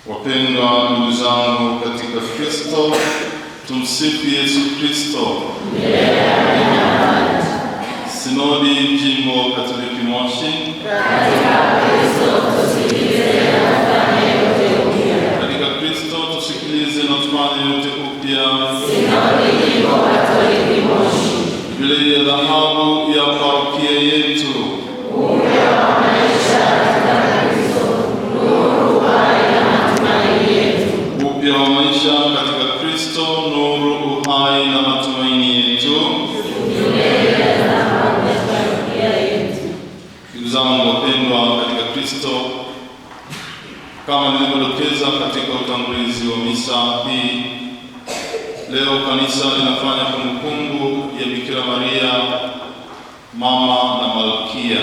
Wapendwa ndugu zangu katika Kristo, tumsifu Yesu Kristo. Sinodi Jimbo Katoliki Moshi. Katika Kristo tusikilize na tufanye yote upya. Sinodi Jimbo Katoliki Moshi. Jubilei ya dhahabu ya parokia yetu. Upya wa maisha katika Kristo, nuru, uhai na matumaini yetu. Ndugu zangu wapendwa katika Kristo, kama nilivyodokeza katika utangulizi wa misa hii, leo kanisa linafanya kumbukumbu ya Bikira Maria, mama na malkia.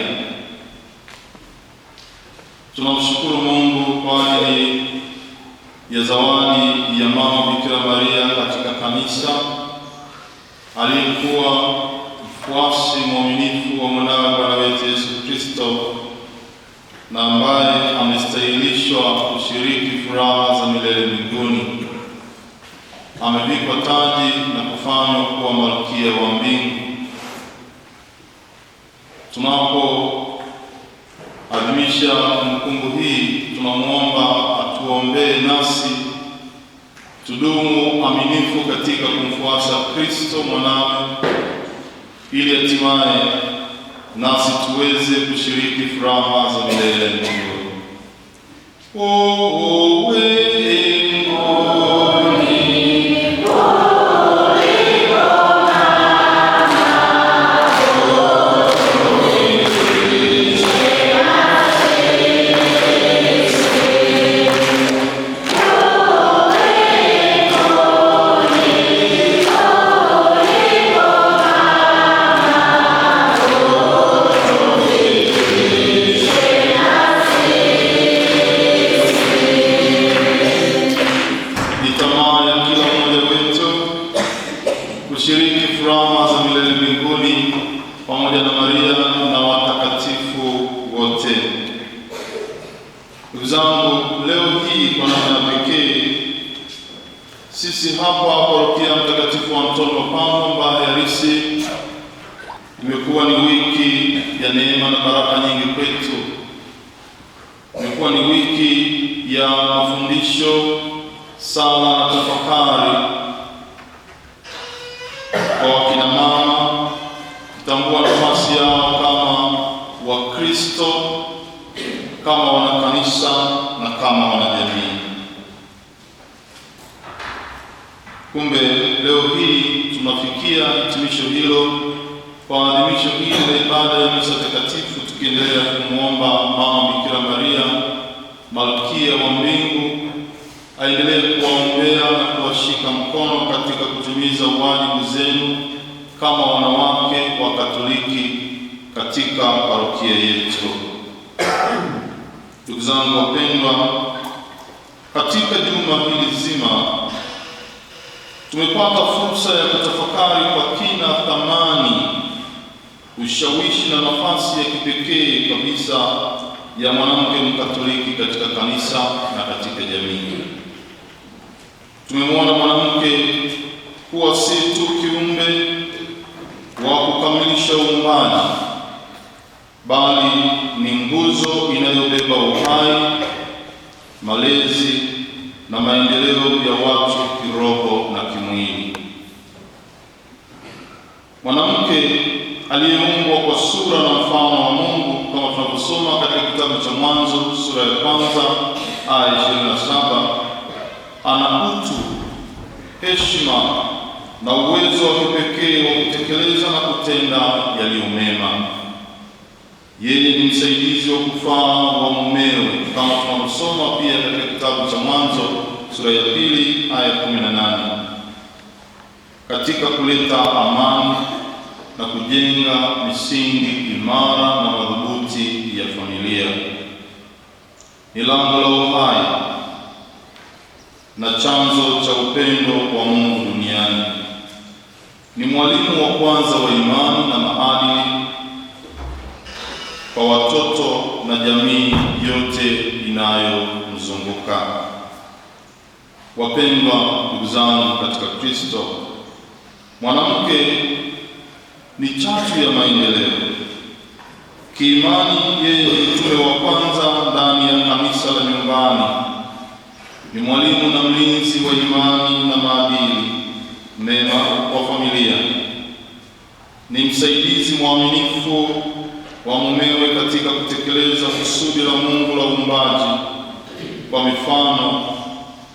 Tunamshukuru Mungu kwa ajili ya zawadi ya mama Bikira Maria katika kanisa, aliyekuwa mfuasi mwaminifu wa mwanawe Bwana wetu Yesu Kristo na ambaye amestahilishwa kushiriki furaha za milele mbinguni. Amevikwa taji na kufanywa kuwa malkia wa mbingu. Tunapoadhimisha kumbukumbu hii, tunamwomba atuombee nasi tudumu aminifu katika kumfuasa Kristo mwanawe, ili hatimaye nasi tuweze kushiriki furaha za milele mbinguni. Kushiriki furaha za milele mbinguni pamoja na Maria na watakatifu wote. Ndugu zangu, leo hii kwa namna pekee sisi hapa parokia Mtakatifu Antoni wa Padua Mbayarissi, imekuwa ni wiki ya neema na baraka nyingi kwetu. Imekuwa ni wiki ya mafundisho, sala na tafakari kwa wakina mama, kutambua nafasi yao kama Wakristo, kama wanakanisa na kama wanajamii. Kumbe leo hii tunafikia hitimisho hilo kwa adhimisho hili la ibada ya misa takatifu, tukiendelea kumwomba mama Bikira Maria, malkia wa mbingu, aendelee kuwaombea na kuwashika mkono katika kutimiza wajibu zenu kama wanawake wa Katoliki katika parokia yetu. Ndugu zangu wapendwa, katika juma hili zima tumepata fursa ya kutafakari kwa kina thamani, ushawishi na nafasi ya kipekee kabisa ya mwanamke Mkatoliki katika kanisa na katika jamii. Tumemwona mwanamke kuwa si tu kiumbe wa kukamilisha uumbaji, bali ni nguzo inayobeba uhai, malezi na maendeleo ya watu kiroho na kimwili. Mwanamke aliyeumbwa kwa sura na mfano wa Mungu, kama tunavyosoma katika kitabu cha Mwanzo sura ya 1 aya 27, ana utu, heshima na uwezo wa kipekee wa kutekeleza na kutenda yaliyo mema. Yeye ni msaidizi wa kufaa wa mumewe, kama tunavyosoma pia katika kitabu cha Mwanzo sura ya 2 aya 18, katika kuleta amani na kujenga misingi imara na madhubuti ya familia. Ni lango la uhai na chanzo cha upendo wa Mungu duniani. Ni mwalimu wa kwanza wa imani na maadili kwa watoto na jamii yote inayomzunguka. Wapendwa ndugu zangu katika Kristo, mwanamke ni chachu ya maendeleo. Kiimani yeye ni mtume wa kwanza ndani ya kanisa la nyumbani, ni mwalimu na mlinzi wa imani na maadili mema kwa familia, ni msaidizi mwaminifu wa mumewe katika kutekeleza kusudi la Mungu la uumbaji kwa mifano,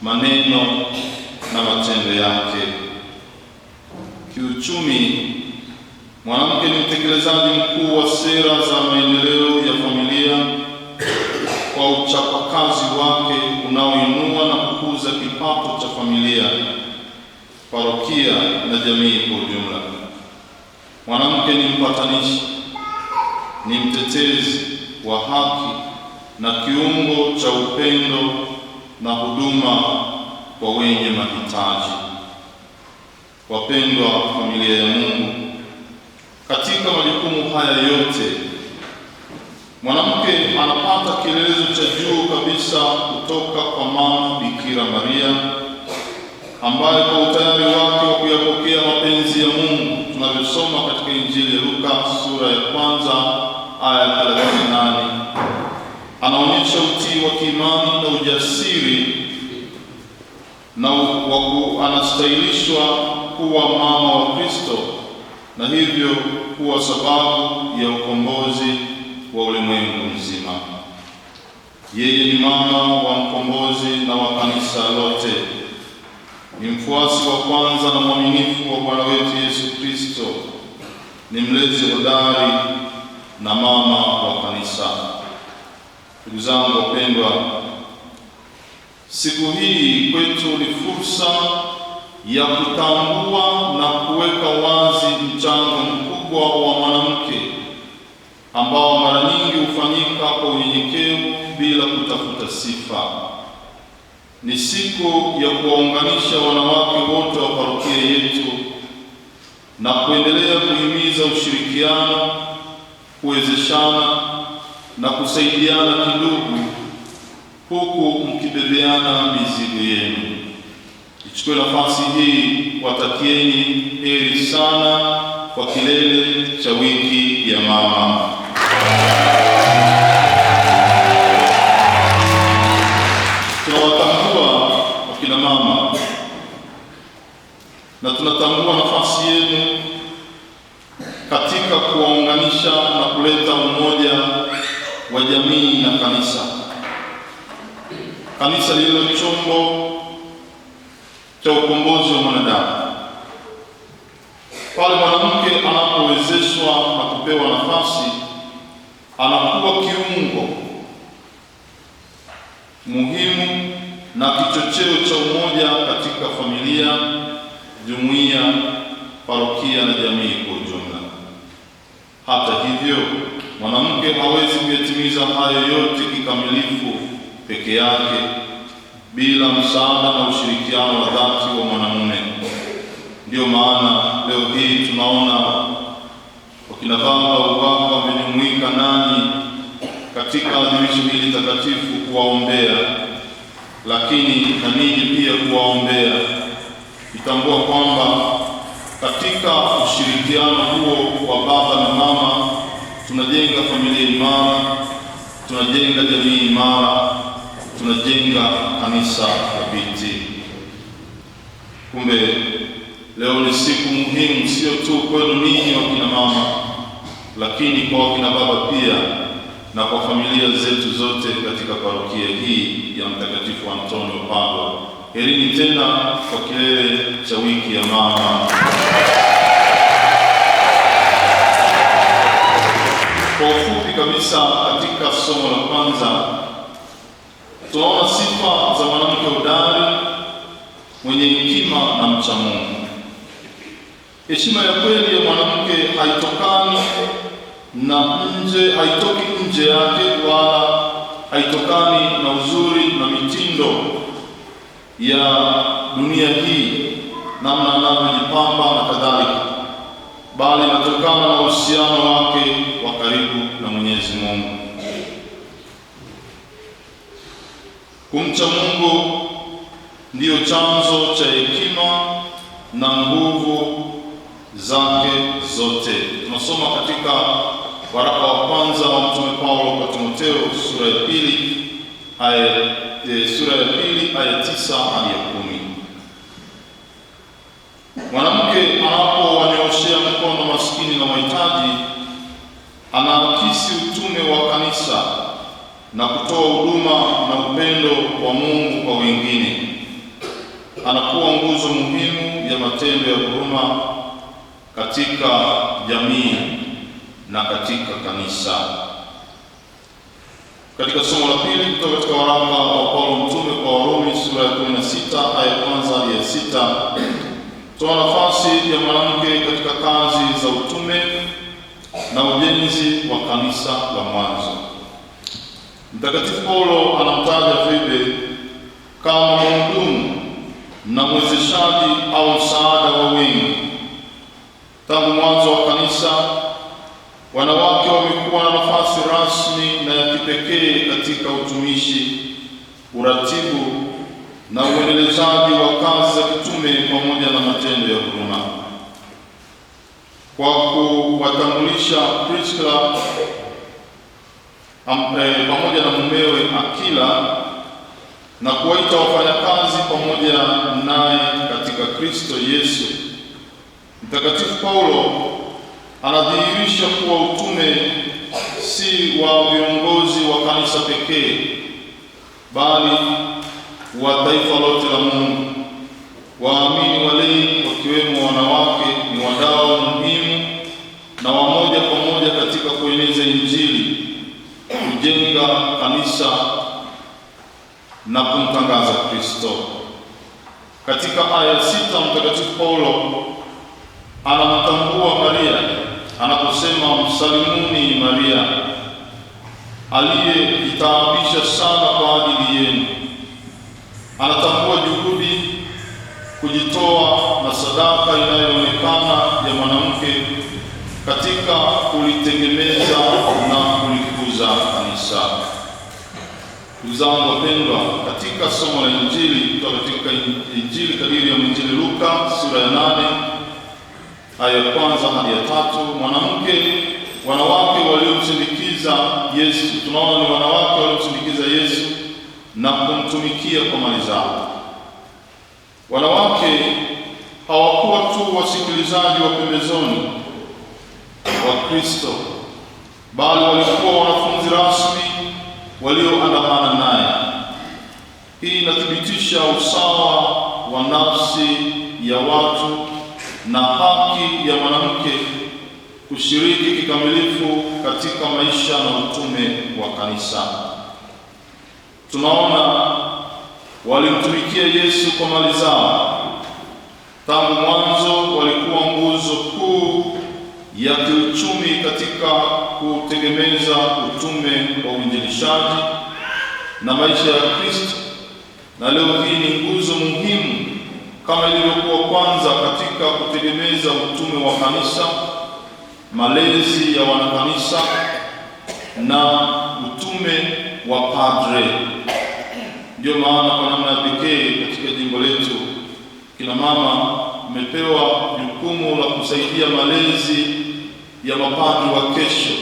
maneno na matendo yake. Kiuchumi, mwanamke ni mtekelezaji mkuu wa sera za maendeleo ya familia kwa uchapakazi wake unaoinua na kukuza kipato cha familia, parokia na jamii kwa ujumla. Mwanamke ni mpatanishi, ni mtetezi wa haki na kiungo cha upendo na huduma kwa wenye mahitaji. Wapendwa familia ya Mungu, katika majukumu haya yote mwanamke anapata kielelezo cha juu kabisa kutoka kwa Mama Bikira Maria, ambaye kwa utayari wake wa kuyapokea mapenzi ya Mungu, tunavyosoma katika Injili ya Luka sura ya 1 aya 38, anaonyesha utii wa kiimani na ujasiri na anastahilishwa kuwa mama wa Kristo na hivyo kuwa sababu ya ukombozi wa ulimwengu mzima. Yeye ni mama wa mkombozi na wa kanisa lote, ni mfuasi wa kwanza na mwaminifu wa Bwana wetu Yesu Kristo, ni mlezi hodari na mama wa kanisa. Ndugu zangu wapendwa, siku hii kwetu ni fursa ya kutambua na kuweka wazi mchango mkubwa wa mwanamke ambao mara nyingi hufanyika kwa unyenyekevu bila kutafuta sifa. Ni siku ya kuwaunganisha wanawake wote wa parokia yetu na kuendelea kuhimiza ushirikiano, kuwezeshana na kusaidiana kindugu, huku mkibebeana mizigo yenu. Nichukue nafasi hii watakieni heri sana kwa kilele cha wiki ya mama. Tunawatambua wakina mama na tunatambua nafasi yenu katika kuwaunganisha na kuleta umoja wa jamii na kanisa. Kanisa lililo chombo cha ukombozi wa mwanadamu. Pale mwanamke anapowezeshwa na kupewa nafasi, anakuwa kiungo muhimu na kichocheo cha umoja katika familia, jumuiya, parokia na jamii kwa ujumla. Hata hivyo, mwanamke hawezi kuyatimiza hayo yote kikamilifu peke yake bila msaada na ushirikiano wa dhati wa mwanamume. Ndiyo maana leo hii tunaona wakina baba wako wamejumuika nani katika adhimisho hili takatifu kuwaombea, lakini na ninyi pia kuwaombea, kitambua kwamba katika ushirikiano huo wa baba na mama tunajenga familia imara, tunajenga jamii imara, tunajenga kanisa thabiti. Kumbe leo ni siku muhimu, sio tu kwenu ninyi wakina mama, lakini kwa wakina baba pia na kwa familia zetu zote katika parokia hii ya Mtakatifu Antonio Padua. Herini tena kwa kilele cha wiki ya mama. Kwa ufupi kabisa, katika somo la kwanza tunaona sifa za mwanamke hodari, mwenye hekima na mcha Mungu. Heshima ya kweli ya mwanamke haitoki nje yake, wala haitokani na uzuri na mitindo ya dunia hii, namna anavyojipamba na kadhalika, bali inatokana na uhusiano wake wa karibu na Mwenyezi Mungu. Kumcha Mungu ndiyo chanzo cha hekima na nguvu zake zote. Tunasoma katika waraka wa kwanza wa Mtume Paulo kwa Timotheo sura ya pili aya 9 hadi 10. Mwanamke anapowanyooshea mkono maskini na mahitaji, anaakisi utume wa kanisa na kutoa huduma na upendo wa Mungu kwa wengine. Anakuwa nguzo muhimu ya matendo ya huruma katika jamii na katika kanisa. Katika somo la pili kutoka katika waraka wa Paulo mtume kwa Warumi sura ya 16 aya kwanza hadi 6, toa nafasi ya mwanamke katika kazi za utume na ujenzi wa kanisa la mwanzo. Mtakatifu Paulo anamtaja Febe kama mhudumu na mwezeshaji au msaada wa wengi. Tangu mwanzo wa kanisa, wanawake wamekuwa na nafasi rasmi na ya kipekee katika utumishi, uratibu na uendelezaji wa kazi za kitume pamoja na matendo ya huruma. Kwa kuwatambulisha Priscilla pamoja na mumewe Akila na kuwaita wafanyakazi pamoja naye katika Kristo Yesu, Mtakatifu Paulo anadhihirisha kuwa utume si wa viongozi wa kanisa pekee, bali wa taifa lote la Mungu. Waamini walei, wakiwemo wanawake, ni wadau muhimu na wamoja kwa moja katika kueneza Injili, kujenga kanisa na kumtangaza Kristo. Katika aya 6 Mtakatifu Paulo anamtambua Maria anaposema, msalimuni Maria aliyejitaabisha sana kwa ajili yenu. Anatambua juhudi, kujitoa na sadaka inayoonekana ya mwanamke katika kulitegemeza na kulikuza kanisa. Ndugu zangu wapendwa, katika somo la Injili kutoka katika Injili kadiri ya mwinjili Luka sura ya 8 aya ya kwanza hadi ya 3, wanawake waliomsindikiza Yesu. Tunaona ni wanawake waliomsindikiza Yesu na kumtumikia kwa mali zao. Wanawake hawakuwa tu wasikilizaji wa pembezoni wa Kristo, bali walikuwa wanafunzi rasmi walioandamana naye. Hii inathibitisha usawa wa nafsi ya watu na haki ya mwanamke kushiriki kikamilifu katika maisha na utume wa kanisa. Tunaona walimtumikia Yesu kwa mali zao. Tangu mwanzo walikuwa nguzo kuu ya kiuchumi katika kutegemeza utume wa uinjilishaji na maisha ya Kristo, na leo hii ni nguzo muhimu kama ilivyokuwa kwanza katika kutegemeza utume wa kanisa, malezi ya wanakanisa na utume wa padre. Ndio maana kwa namna ya pekee katika jimbo letu kina mama umepewa jukumu la kusaidia malezi ya mapadri wa kesho,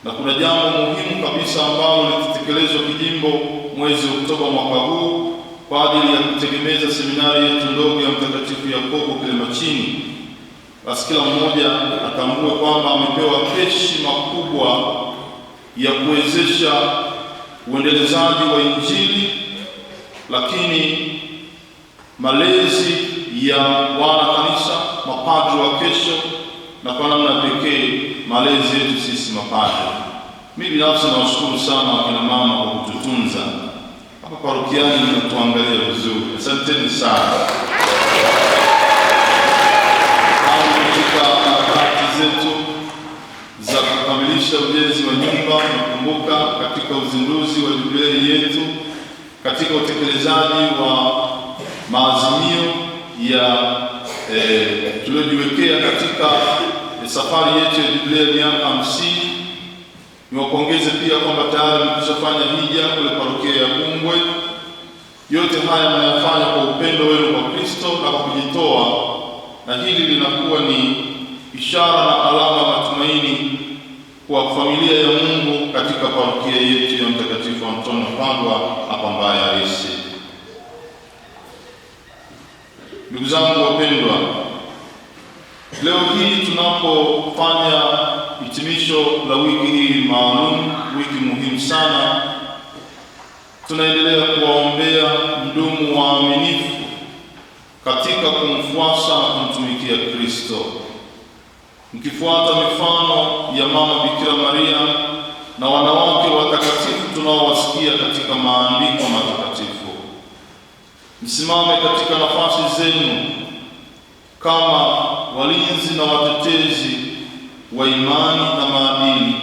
na kuna jambo muhimu kabisa ambalo litatekelezwa kijimbo mwezi Oktoba mwaka huu kwa ajili ya kutegemeza seminari yetu ndogo ya Mtakatifu Yakobo Kilemachini. Basi kila mmoja atambue kwamba amepewa heshima kubwa ya kuwezesha uendelezaji wa Injili, lakini malezi ya wana kanisa, mapadri wa kesho, na kwa namna pekee malezi yetu sisi mapadri. Mimi binafsi nawashukuru sana wakina mama kwa kututunza hapa parokiani, mnatuangalia vizuri. Asanteni sana. Katika harakati zetu za kukamilisha ujenzi wa nyumba, nakumbuka katika uzinduzi wa jubilei yetu, katika utekelezaji wa maazimio ya tuliojiwekea katika safari yetu ya jubilei ya miaka 50. Niwapongeze pia kwamba tayari mkishafanya hija kule parokia ya Bungwe, Yote haya mnayafanya kwa upendo wenu kwa Kristo na kwa kujitoa, na hili linakuwa ni ishara na alama ya matumaini kwa familia ya Mungu katika parokia yetu ya Mtakatifu Antoni Padua hapa Mbaye Harisi. Ndugu zangu wapendwa, leo hii tunapofanya hitimisho la wiki hii maalum, wiki muhimu sana, tunaendelea kuwaombea mdumu waaminifu katika kumfuasa na kumtumikia Kristo, mkifuata mifano ya Mama Bikira Maria na wanawake watakatifu tunaowasikia katika maandiko matakatifu. Msimame katika nafasi zenu kama walinzi na watetezi wa imani na maadili,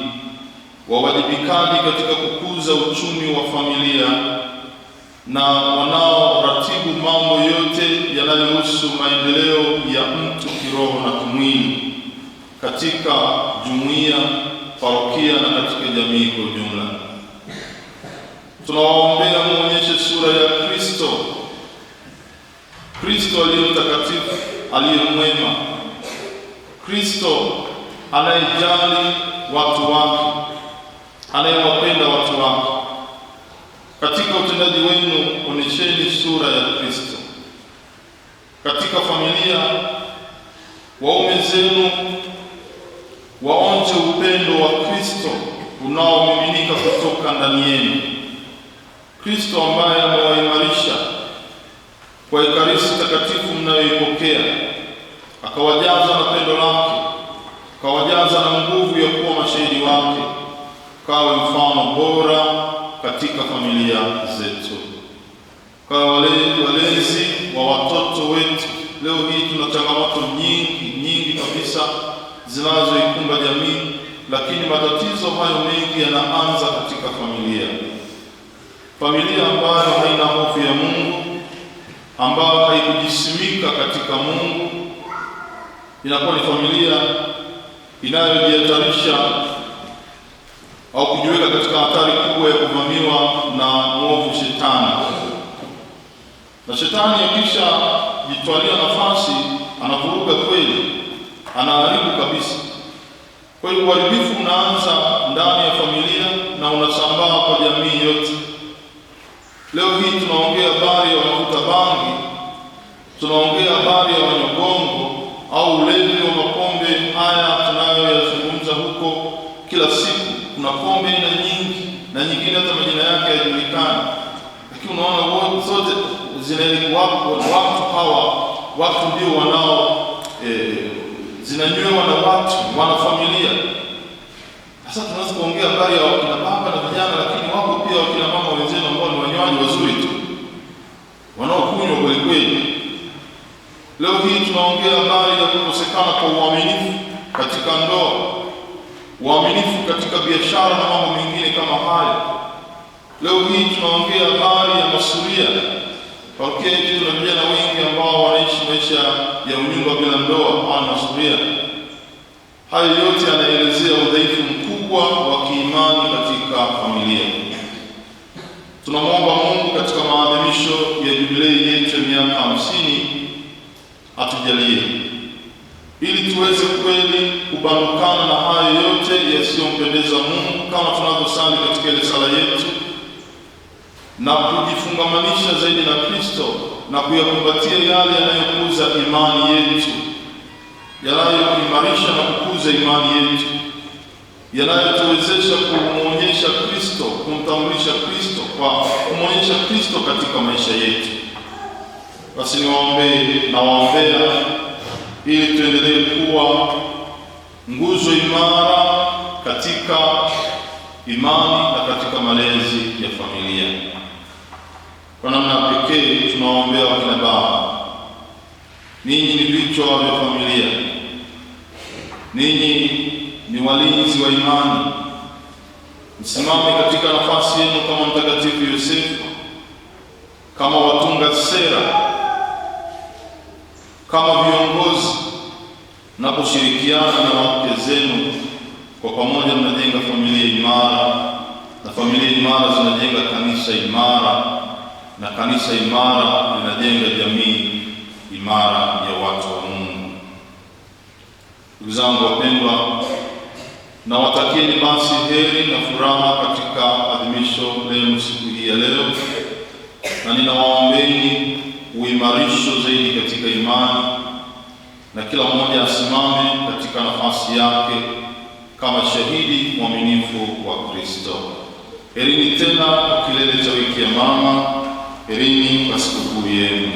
wawajibikaji katika kukuza uchumi wa familia na wanaoratibu mambo yote yanayohusu maendeleo ya mtu kiroho na kimwili katika jumuiya, parokia na katika jamii kwa ujumla. Tunawaombea muonyeshe sura ya Kristo, Kristo aliye mtakatifu, aliye mwema, Kristo anayejali watu wake, anayewapenda watu wake. Katika utendaji wenu onyesheni sura ya Kristo. Katika familia, waume zenu waonje upendo wa Kristo unaomiminika kutoka ndani yenu, Kristo ambaye amewaimarisha kwa Ekaristi takatifu mnayoipokea, akawajaza na pendo lake, akawajaza na nguvu ya kuwa mashahidi wake. Kawe mfano bora katika familia zetu. Kawe walezi wa watoto wetu. Leo hii tuna changamoto nyingi kabisa zinazoikumba jamii, lakini matatizo hayo mengi yanaanza katika familia. Familia ambayo haina hofu ya Mungu, ambayo haikujisimika katika Mungu, inakuwa ni familia inayojihatarisha au kujiweka katika hatari kubwa ya kuvamiwa na mwovu Shetani. Na Shetani akisha jitwalia nafasi, anavuruga kweli, anaharibu kabisa. Kwa hiyo uharibifu unaanza ndani ya familia na unasambaa kwa jamii yote. Leo hii tunaongea habari ya wavuta bangi, tunaongea habari ya wanyogongo au ulevi wa mapombe haya tunayoyazungumza huko kila siku. Kuna pombe aina nyingi na nyingine hata majina yake hayajulikani, lakini unaona zote zinaelekea watu hawa. Watu ndio wanao zinanywewa na watu, wana familia. Sasa tunaweza kuongea habari ya wakina baba na vijana, lakini wako pia wakina mama wenzenu ambao ni wanywaji wazuri tu, wanaokunywa kweli kweli. Leo hii tunaongea habari ya kukosekana kwa uaminifu katika ndoa, uaminifu katika biashara na mambo mengine kama haya. Leo hii tunaongea habari ya masuria. Parokia yetu tuna vijana wengi ambao wanaishi maisha ya unyumba bila ndoa au masuria. Hayo yote yanaelezea udhaifu mkubwa wa kiimani katika familia. Tunamwomba Mungu katika maadhimisho ya jubilei yetu ya miaka 50 atujalie ili tuweze kweli kubandukana na hayo yote yasiyompendeza Mungu, kama tunavyosali katika ile sala yetu, na kujifungamanisha zaidi na Kristo na kuyakumbatia yale yanayokuza imani yetu, yanayoimarisha na kukuza imani yetu, yanayotuwezesha kumwonyesha Kristo, kumtambulisha Kristo kwa kumwonyesha Kristo katika maisha yetu. Basi nawaombea ili tuendelee kuwa nguzo imara katika imani na katika malezi ya familia. Kwa namna pekee tunawaombea wakina baba. Ninyi ni vichwa vya familia, ninyi ni walinzi wa imani. Msimame katika nafasi yenu kama Mtakatifu Yosefu, kama watunga sera, kama viongozi, na kushirikiana na wake zenu. Kwa pamoja mnajenga familia imara, na familia imara zinajenga kanisa imara, na kanisa imara linajenga jamii imara ya watu wa Mungu. Ndugu zangu wapendwa, na watakieni basi heri na furaha katika adhimisho lenu siku hii ya leo, na ninawaombeni uimarisho zaidi katika imani, na kila mmoja asimame katika nafasi yake kama shahidi mwaminifu wa Kristo. Herini tena kwa kilele cha wiki ya mama. Herini kwa sikukuu yenu.